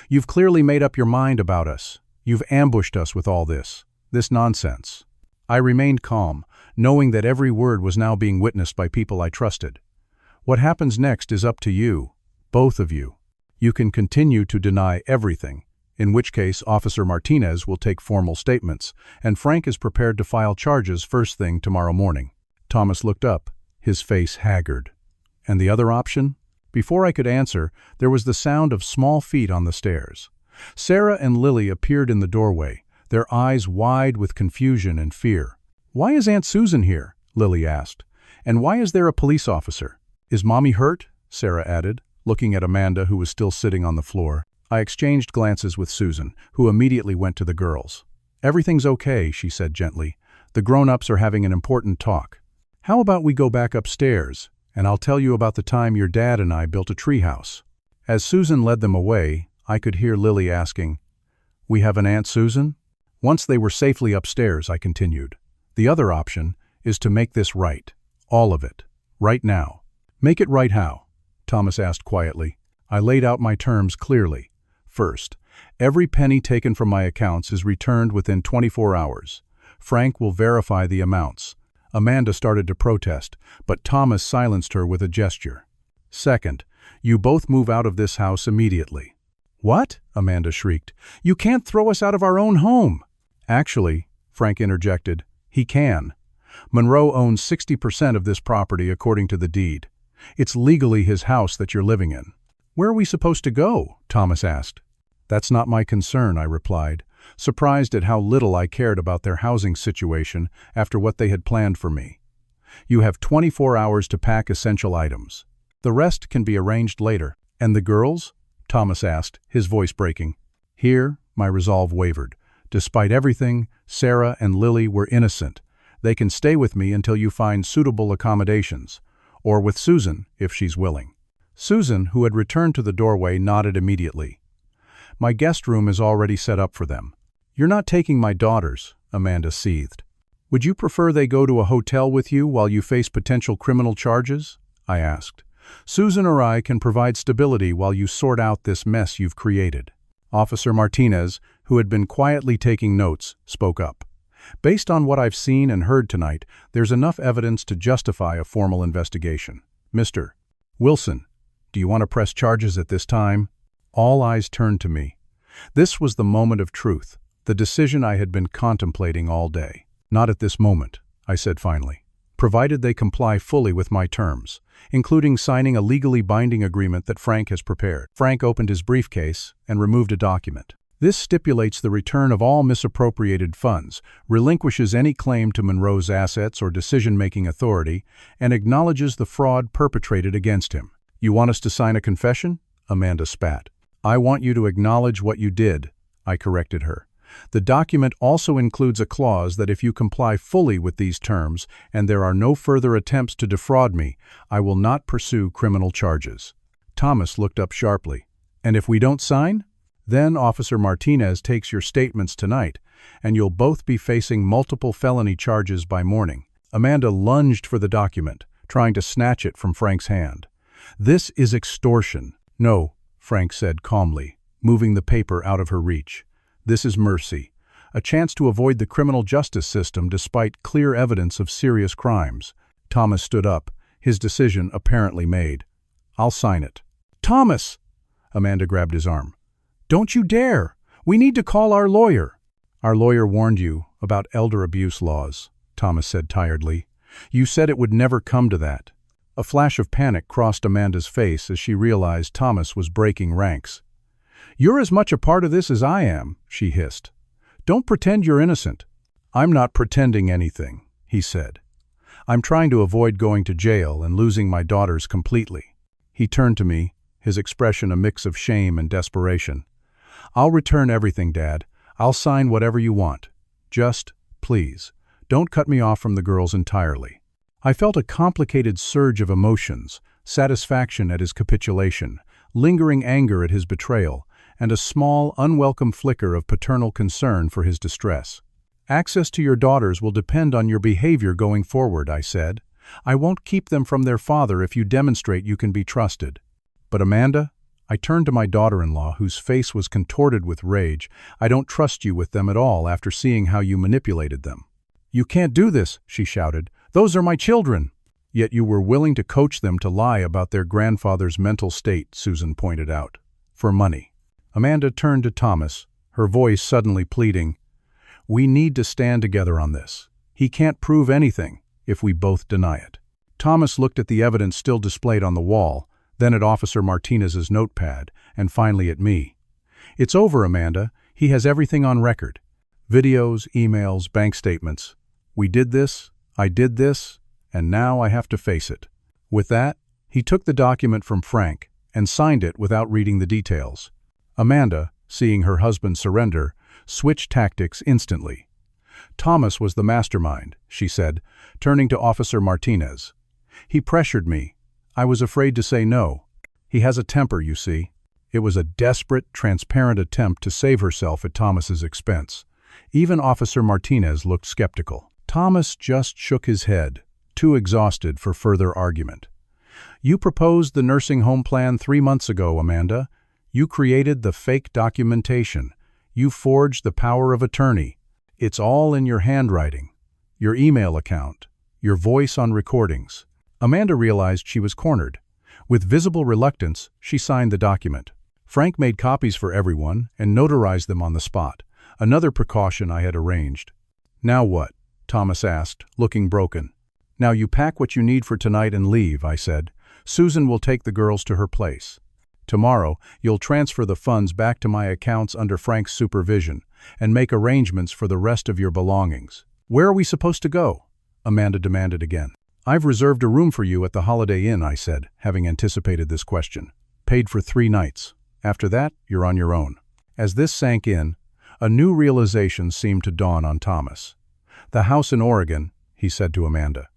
"You've clearly made up your mind about us. You've ambushed us with all this nonsense." I remained calm, knowing that every word was now being witnessed by people I trusted. "What happens next is up to you, both of you. You can continue to deny everything, in which case Officer Martinez will take formal statements, and Frank is prepared to file charges first thing tomorrow morning." Thomas looked up, his face haggard. "And the other option?" Before I could answer, there was the sound of small feet on the stairs. Sarah and Lily appeared in the doorway, their eyes wide with confusion and fear. "Why is Aunt Susan here?" Lily asked. "And why is there a police officer?" "Is Mommy hurt?" Sarah added, looking at Amanda, who was still sitting on the floor. I exchanged glances with Susan, who immediately went to the girls. "Everything's okay," she said gently. "The grown-ups are having an important talk. How about we go back upstairs, and I'll tell you about the time your dad and I built a treehouse." As Susan led them away, I could hear Lily asking, "We have an Aunt Susan?" Once they were safely upstairs, I continued. "The other option is to make this right. All of it. Right now." "Make it right how?" Thomas asked quietly. I laid out my terms clearly. First, every penny taken from my accounts is returned within 24 hours. Frank will verify the amounts. Amanda started to protest, but Thomas silenced her with a gesture. Second, you both move out of this house immediately. "What?" Amanda shrieked. "You can't throw us out of our own home." "Actually," Frank interjected, "he can. Monroe owns 60% of this property according to the deed. It's legally his house that you're living in." "Where are we supposed to go?" Thomas asked. "That's not my concern," I replied, surprised at how little I cared about their housing situation after what they had planned for me. "You have 24 hours to pack essential items. The rest can be arranged later." "And the girls?" Thomas asked, his voice breaking. Here, my resolve wavered. Despite everything, Sarah and Lily were innocent. They can stay with me until you find suitable accommodations, or with Susan, if she's willing. Susan, who had returned to the doorway, nodded immediately. "My guest room is already set up for them." "You're not taking my daughters," Amanda seethed. "Would you prefer they go to a hotel with you while you face potential criminal charges?" I asked. "Susan or I can provide stability while you sort out this mess you've created." Officer Martinez, who had been quietly taking notes, spoke up. Based on what I've seen and heard tonight, there's enough evidence to justify a formal investigation. Mr. Wilson, do you want to press charges at this time? All eyes turned to me. This was the moment of truth, the decision I had been contemplating all day. Not at this moment, I said finally, provided they comply fully with my terms, including signing a legally binding agreement that Frank has prepared. Frank opened his briefcase and removed a document. This stipulates the return of all misappropriated funds, relinquishes any claim to Monroe's assets or decision-making authority, and acknowledges the fraud perpetrated against him. You want us to sign a confession? Amanda spat. I want you to acknowledge what you did, I corrected her. The document also includes a clause that if you comply fully with these terms and there are no further attempts to defraud me, I will not pursue criminal charges. Thomas looked up sharply. And if we don't sign? Then Officer Martinez takes your statements tonight, and you'll both be facing multiple felony charges by morning. Amanda lunged for the document, trying to snatch it from Frank's hand. This is extortion. No, Frank said calmly, moving the paper out of her reach. This is mercy, a chance to avoid the criminal justice system despite clear evidence of serious crimes. Thomas stood up, his decision apparently made. I'll sign it. Thomas! Amanda grabbed his arm. Don't you dare! We need to call our lawyer. Our lawyer warned you about elder abuse laws, Thomas said tiredly. You said it would never come to that. A flash of panic crossed Amanda's face as she realized Thomas was breaking ranks. You're as much a part of this as I am, she hissed. Don't pretend you're innocent. I'm not pretending anything, he said. I'm trying to avoid going to jail and losing my daughters completely. He turned to me, his expression a mix of shame and desperation. I'll return everything, Dad. I'll sign whatever you want. Just, please, don't cut me off from the girls entirely. I felt a complicated surge of emotions, satisfaction at his capitulation, lingering anger at his betrayal, and a small, unwelcome flicker of paternal concern for his distress. Access to your daughters will depend on your behavior going forward, I said. I won't keep them from their father if you demonstrate you can be trusted. But Amanda, I turned to my daughter-in-law, whose face was contorted with rage. I don't trust you with them at all after seeing how you manipulated them. You can't do this, she shouted. Those are my children. Yet you were willing to coach them to lie about their grandfather's mental state, Susan pointed out. For money. Amanda turned to Thomas, her voice suddenly pleading. We need to stand together on this. He can't prove anything if we both deny it. Thomas looked at the evidence still displayed on the wall, then at Officer Martinez's notepad, and finally at me. It's over, Amanda. He has everything on record. Videos, emails, bank statements. We did this, I did this, and now I have to face it. With that, he took the document from Frank and signed it without reading the details. Amanda, seeing her husband surrender, switched tactics instantly. Thomas was the mastermind, she said, turning to Officer Martinez. He pressured me. I was afraid to say no. He has a temper, you see. It was a desperate, transparent attempt to save herself at Thomas's expense. Even Officer Martinez looked skeptical. Thomas just shook his head, too exhausted for further argument. You proposed the nursing home plan 3 months ago, Amanda. You created the fake documentation. You forged the power of attorney. It's all in your handwriting, your email account, your voice on recordings. Amanda realized she was cornered. With visible reluctance, she signed the document. Frank made copies for everyone and notarized them on the spot, another precaution I had arranged. Now what? Thomas asked, looking broken. Now you pack what you need for tonight and leave, I said. Susan will take the girls to her place. Tomorrow, you'll transfer the funds back to my accounts under Frank's supervision and make arrangements for the rest of your belongings. Where are we supposed to go? Amanda demanded again. I've reserved a room for you at the Holiday Inn, I said, having anticipated this question. Paid for 3 nights. After that, you're on your own. As this sank in, a new realization seemed to dawn on Thomas. The house in Oregon, he said to Amanda.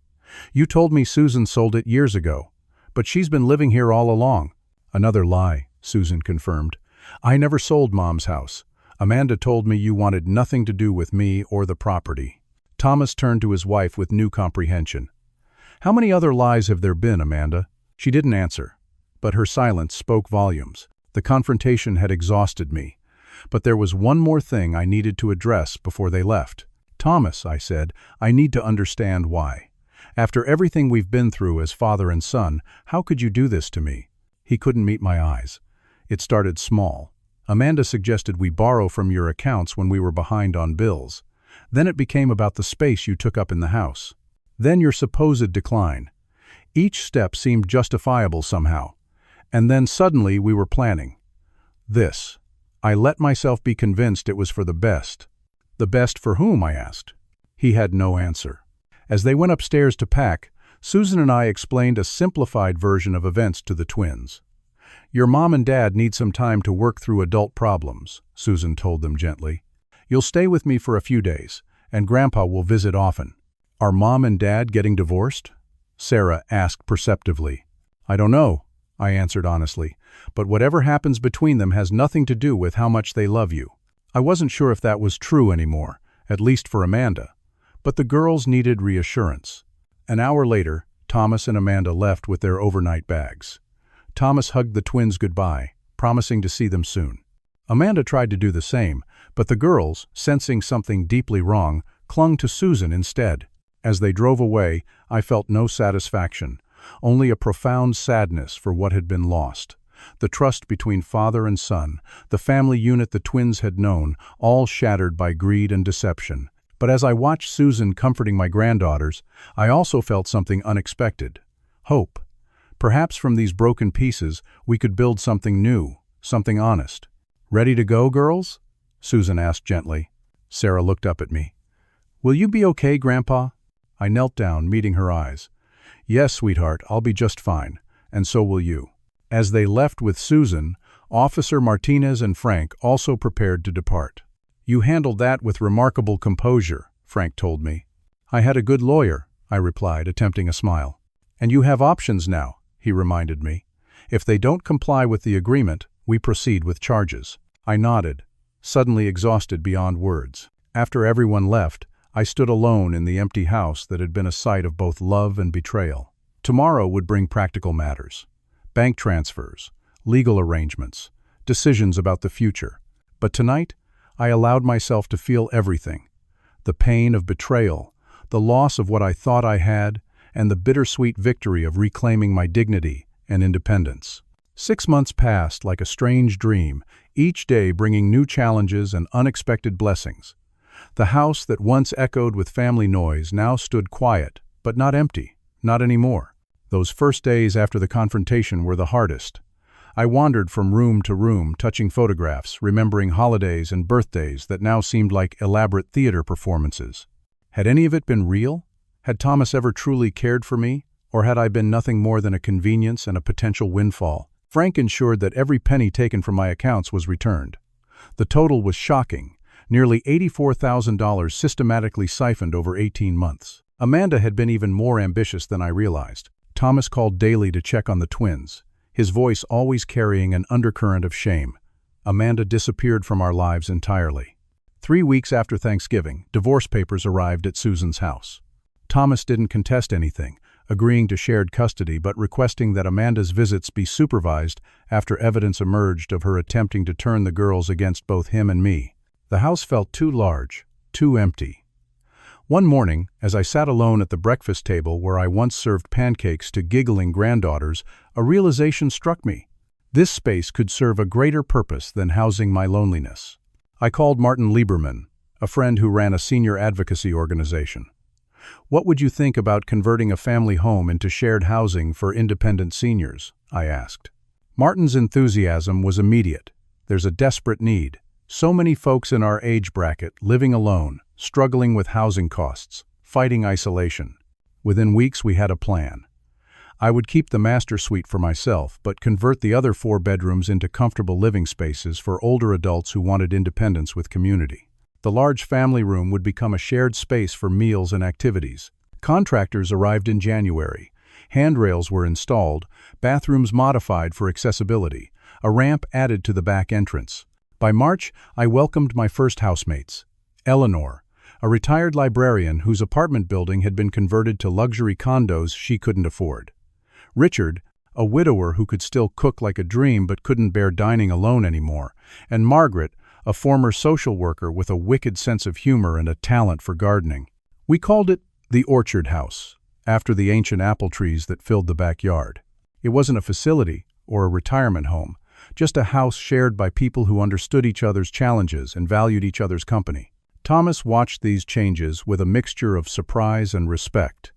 You told me Susan sold it years ago, but she's been living here all along. Another lie, Susan confirmed. I never sold Mom's house. Amanda told me you wanted nothing to do with me or the property. Thomas turned to his wife with new comprehension. How many other lies have there been, Amanda? She didn't answer, but her silence spoke volumes. The confrontation had exhausted me, but there was one more thing I needed to address before they left. "Thomas," I said, "I need to understand why. After everything we've been through as father and son, how could you do this to me?" He couldn't meet my eyes. "It started small. Amanda suggested we borrow from your accounts when we were behind on bills. Then it became about the space you took up in the house. Then your supposed decline. Each step seemed justifiable somehow. And then suddenly we were planning. This. I let myself be convinced it was for the best." "The best for whom?" I asked. He had no answer. As they went upstairs to pack, Susan and I explained a simplified version of events to the twins. "Your mom and dad need some time to work through adult problems," Susan told them gently. "You'll stay with me for a few days, and Grandpa will visit often." "Are Mom and Dad getting divorced?" Sarah asked perceptively. "I don't know," I answered honestly, "but whatever happens between them has nothing to do with how much they love you." I wasn't sure if that was true anymore, at least for Amanda, but the girls needed reassurance. An hour later, Thomas and Amanda left with their overnight bags. Thomas hugged the twins goodbye, promising to see them soon. Amanda tried to do the same, but the girls, sensing something deeply wrong, clung to Susan instead. As they drove away, I felt no satisfaction, only a profound sadness for what had been lost. The trust between father and son, the family unit the twins had known, all shattered by greed and deception. But as I watched Susan comforting my granddaughters, I also felt something unexpected. Hope. Perhaps from these broken pieces, we could build something new, something honest. "Ready to go, girls?" Susan asked gently. Sarah looked up at me. "Will you be okay, Grandpa?" I knelt down, meeting her eyes. "Yes, sweetheart, I'll be just fine, and so will you." As they left with Susan, Officer Martinez and Frank also prepared to depart. "You handled that with remarkable composure," Frank told me. "I had a good lawyer," I replied, attempting a smile. "And you have options now," he reminded me. "If they don't comply with the agreement, we proceed with charges." I nodded, suddenly exhausted beyond words. After everyone left, I stood alone in the empty house that had been a site of both love and betrayal. Tomorrow would bring practical matters. Bank transfers, legal arrangements, decisions about the future. But tonight, I allowed myself to feel everything. The pain of betrayal, the loss of what I thought I had, and the bittersweet victory of reclaiming my dignity and independence. 6 months passed like a strange dream, each day bringing new challenges and unexpected blessings. The house that once echoed with family noise now stood quiet, but not empty, not anymore. Those first days after the confrontation were the hardest. I wandered from room to room, touching photographs, remembering holidays and birthdays that now seemed like elaborate theater performances. Had any of it been real? Had Thomas ever truly cared for me? Or had I been nothing more than a convenience and a potential windfall? Frank ensured that every penny taken from my accounts was returned. The total was shocking, nearly $84,000 systematically siphoned over 18 months. Amanda had been even more ambitious than I realized. Thomas called daily to check on the twins, his voice always carrying an undercurrent of shame. Amanda disappeared from our lives entirely. 3 weeks after Thanksgiving, divorce papers arrived at Susan's house. Thomas didn't contest anything, agreeing to shared custody but requesting that Amanda's visits be supervised after evidence emerged of her attempting to turn the girls against both him and me. The house felt too large, too empty. One morning, as I sat alone at the breakfast table where I once served pancakes to giggling granddaughters, a realization struck me. This space could serve a greater purpose than housing my loneliness. I called Martin Lieberman, a friend who ran a senior advocacy organization. "What would you think about converting a family home into shared housing for independent seniors?" I asked. Martin's enthusiasm was immediate. "There's a desperate need. So many folks in our age bracket living alone, struggling with housing costs, fighting isolation." Within weeks we had a plan. I would keep the master suite for myself, but convert the other 4 bedrooms into comfortable living spaces for older adults who wanted independence with community. The large family room would become a shared space for meals and activities. Contractors arrived in January. Handrails were installed, bathrooms modified for accessibility, a ramp added to the back entrance. By March, I welcomed my first housemates. Eleanor, a retired librarian whose apartment building had been converted to luxury condos she couldn't afford. Richard, a widower who could still cook like a dream but couldn't bear dining alone anymore. And Margaret, a former social worker with a wicked sense of humor and a talent for gardening. We called it the Orchard House, after the ancient apple trees that filled the backyard. It wasn't a facility or a retirement home, just a house shared by people who understood each other's challenges and valued each other's company. Thomas watched these changes with a mixture of surprise and respect.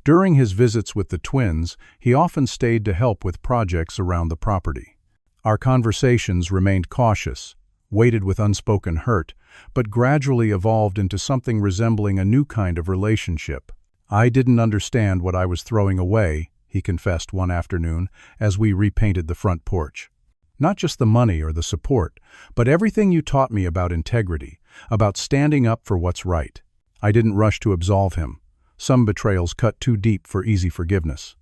During his visits with the twins, he often stayed to help with projects around the property. Our conversations remained cautious, weighted with unspoken hurt, but gradually evolved into something resembling a new kind of relationship. "I didn't understand what I was throwing away," he confessed one afternoon as we repainted the front porch. "Not just the money or the support, but everything you taught me about integrity, about standing up for what's right." I didn't rush to absolve him. Some betrayals cut too deep for easy forgiveness.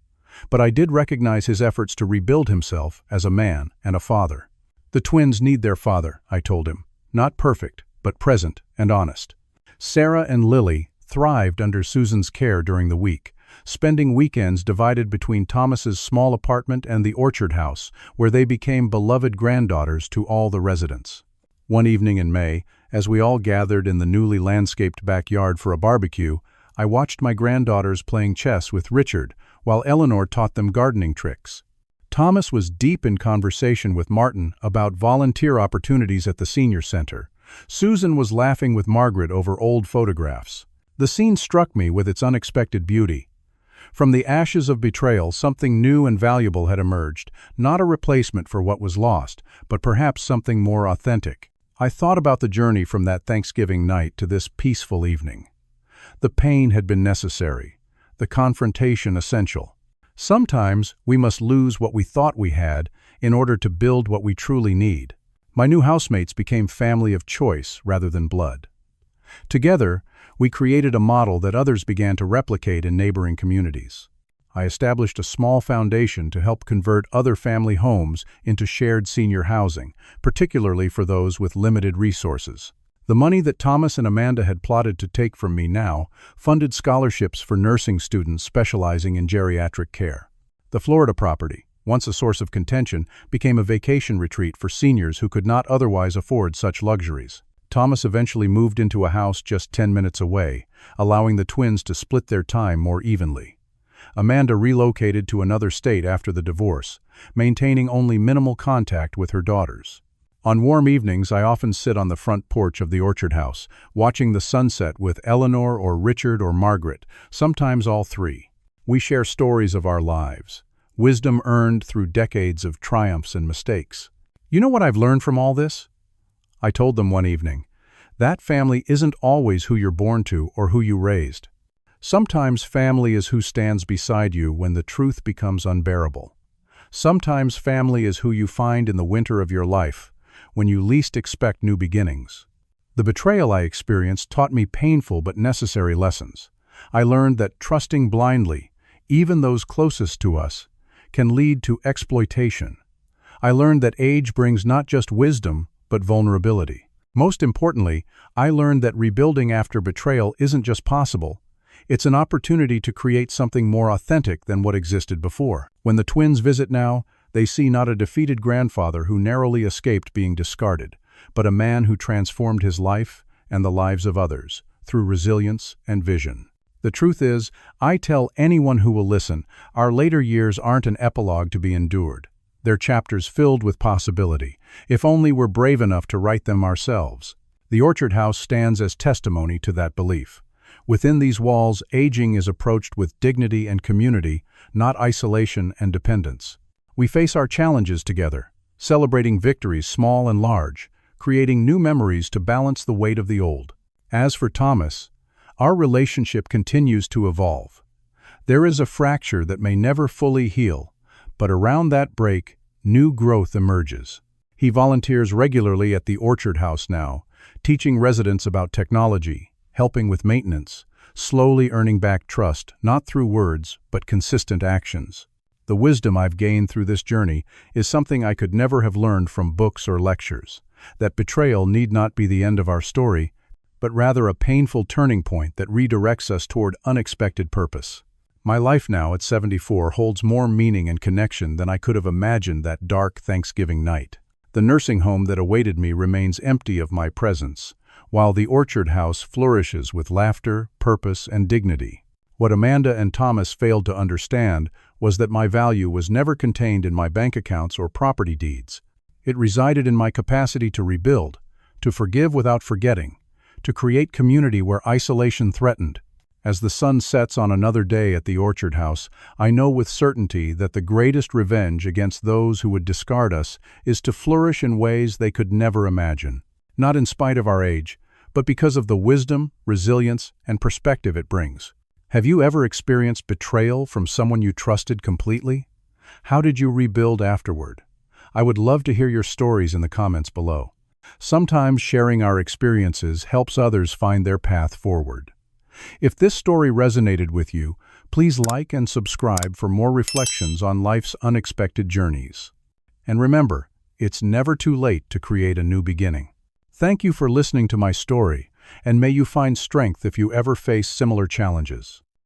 But I did recognize his efforts to rebuild himself as a man and a father. "The twins need their father," I told him. "Not perfect, but present and honest." Sarah and Lily thrived under Susan's care during the week, spending weekends divided between Thomas's small apartment and the Orchard House, where they became beloved granddaughters to all the residents. One evening in May, as we all gathered in the newly landscaped backyard for a barbecue, I watched my granddaughters playing chess with Richard, while Eleanor taught them gardening tricks. Thomas was deep in conversation with Martin about volunteer opportunities at the senior center. Susan was laughing with Margaret over old photographs. The scene struck me with its unexpected beauty. From the ashes of betrayal, something new and valuable had emerged, not a replacement for what was lost, but perhaps something more authentic. I thought about the journey from that Thanksgiving night to this peaceful evening. The pain had been necessary, the confrontation essential. Sometimes we must lose what we thought we had in order to build what we truly need. My new housemates became family of choice rather than blood. Together, we created a model that others began to replicate in neighboring communities. I established a small foundation to help convert other family homes into shared senior housing, particularly for those with limited resources. The money that Thomas and Amanda had plotted to take from me now funded scholarships for nursing students specializing in geriatric care. The Florida property, once a source of contention, became a vacation retreat for seniors who could not otherwise afford such luxuries. Thomas eventually moved into a house just 10 minutes away, allowing the twins to split their time more evenly. Amanda relocated to another state after the divorce, maintaining only minimal contact with her daughters. On warm evenings, I often sit on the front porch of the Orchard House, watching the sunset with Eleanor or Richard or Margaret, sometimes all three. We share stories of our lives, wisdom earned through decades of triumphs and mistakes. "You know what I've learned from all this?" I told them one evening. "That family isn't always who you're born to or who you raised. Sometimes family is who stands beside you when the truth becomes unbearable. Sometimes family is who you find in the winter of your life, when you least expect new beginnings." The betrayal I experienced taught me painful but necessary lessons. I learned that trusting blindly, even those closest to us, can lead to exploitation. I learned that age brings not just wisdom, but vulnerability. Most importantly, I learned that rebuilding after betrayal isn't just possible, it's an opportunity to create something more authentic than what existed before. When the twins visit now, they see not a defeated grandfather who narrowly escaped being discarded, but a man who transformed his life and the lives of others through resilience and vision. The truth is, I tell anyone who will listen, our later years aren't an epilogue to be endured. They're chapters filled with possibility, if only we're brave enough to write them ourselves. The Orchard House stands as testimony to that belief. Within these walls, aging is approached with dignity and community, not isolation and dependence. We face our challenges together, celebrating victories small and large, creating new memories to balance the weight of the old. As for Thomas, our relationship continues to evolve. There is a fracture that may never fully heal, but around that break, new growth emerges. He volunteers regularly at the Orchard House now, teaching residents about technology, helping with maintenance, slowly earning back trust, not through words, but consistent actions. The wisdom I've gained through this journey is something I could never have learned from books or lectures, that betrayal need not be the end of our story, but rather a painful turning point that redirects us toward unexpected purpose. My life now at 74 holds more meaning and connection than I could have imagined that dark Thanksgiving night. The nursing home that awaited me remains empty of my presence, while the orchard house flourishes with laughter, purpose, and dignity. What Amanda and Thomas failed to understand was that my value was never contained in my bank accounts or property deeds. It resided in my capacity to rebuild, to forgive without forgetting, to create community where isolation threatened. As the sun sets on another day at the orchard house, I know with certainty that the greatest revenge against those who would discard us is to flourish in ways they could never imagine. Not in spite of our age, but because of the wisdom, resilience, and perspective it brings. Have you ever experienced betrayal from someone you trusted completely? How did you rebuild afterward? I would love to hear your stories in the comments below. Sometimes sharing our experiences helps others find their path forward. If this story resonated with you, please like and subscribe for more reflections on life's unexpected journeys. And remember, it's never too late to create a new beginning. Thank you for listening to my story, and may you find strength if you ever face similar challenges.